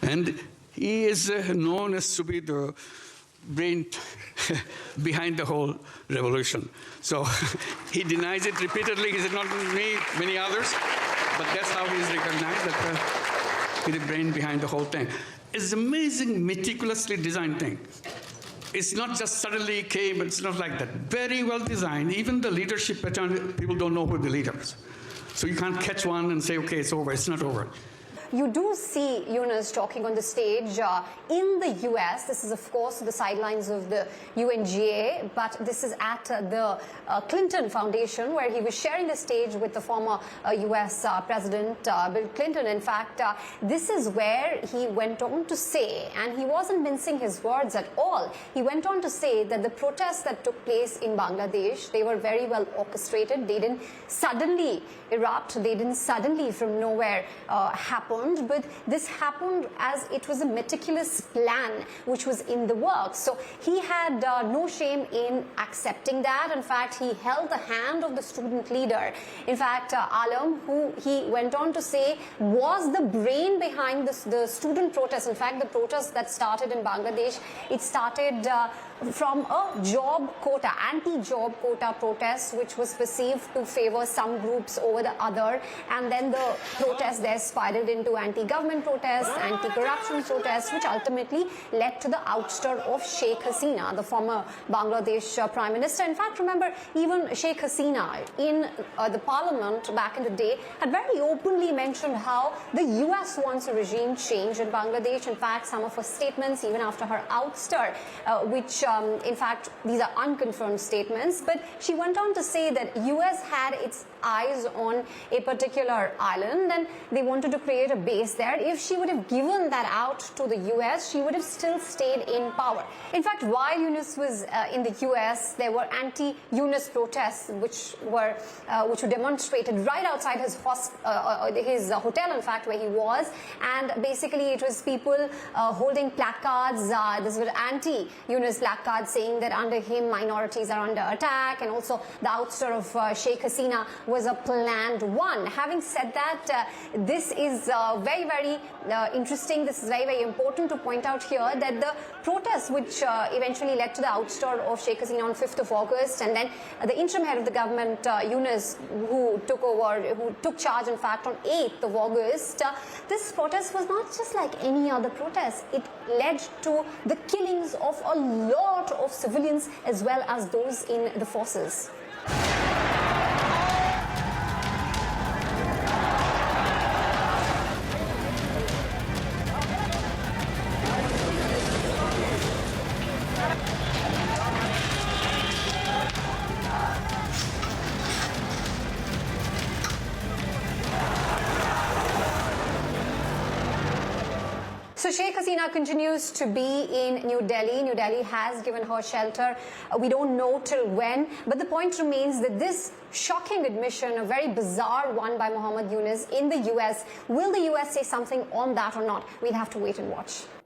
And he is known as to be the brain behind the whole revolution. So he denies it repeatedly. He said, not me, many others, but that's how he's recognized, that he's the brain behind the whole thing. It's an amazing, meticulously designed thing. It's not just suddenly came, it's not like that. Very well designed. Even the leadership pattern, people don't know who the leader is. So you can't catch one and say, okay, it's over. It's not over. You do see Yunus talking on the stage in the US. This is, of course, the sidelines of the UNGA, but this is at the Clinton Foundation, where he was sharing the stage with the former US President Bill Clinton. In fact, this is where he went on to say, and he wasn't mincing his words at all, he went on to say that the protests that took place in Bangladesh, they were very well orchestrated. They didn't suddenly erupt. They didn't suddenly from nowhere happen. But this happened as it was a meticulous plan which was in the works. So he had no shame in accepting that. In fact, he held the hand of the student leader. In fact, Alam, who he went on to say was the brain behind the student protest. In fact, the protest that started in Bangladesh, it started from a job quota, anti-job quota protest, which was perceived to favor some groups over the other. And then the protest there spiraled into anti-government protests, anti-corruption protests, which ultimately led to the ouster of Sheikh Hasina, the former Bangladesh Prime Minister. In fact, remember, even Sheikh Hasina in the parliament back in the day had very openly mentioned how the US wants a regime change in Bangladesh. In fact, some of her statements, even after her ouster, which in fact, these are unconfirmed statements, but she went on to say that US had its eyes on a particular island and they wanted to create a base there. If she would have given that out to the US, she would have still stayed in power. In fact, while Yunus was in the US, there were anti-Yunus protests which were demonstrated right outside his hotel, in fact, where he was. And basically, it was people holding placards. This were anti-Yunus placards saying that under him, minorities are under attack. And also, the ouster of Sheikh Hasina was a planned one. Having said that, this is very, very interesting. This is very, very important to point out here that the protests which eventually led to the ouster of Sheikh Hasina on 5th of August, and then the interim head of the government, Yunus, who took charge, in fact, on 8th of August, this protest was not just like any other protest. It led to the killings of a lot of civilians as well as those in the forces. So Sheikh Hasina continues to be in New Delhi. New Delhi has given her shelter. We don't know till when, but the point remains that this shocking admission, a very bizarre one by Muhammad Yunus in the US, will the US say something on that or not? We'll have to wait and watch.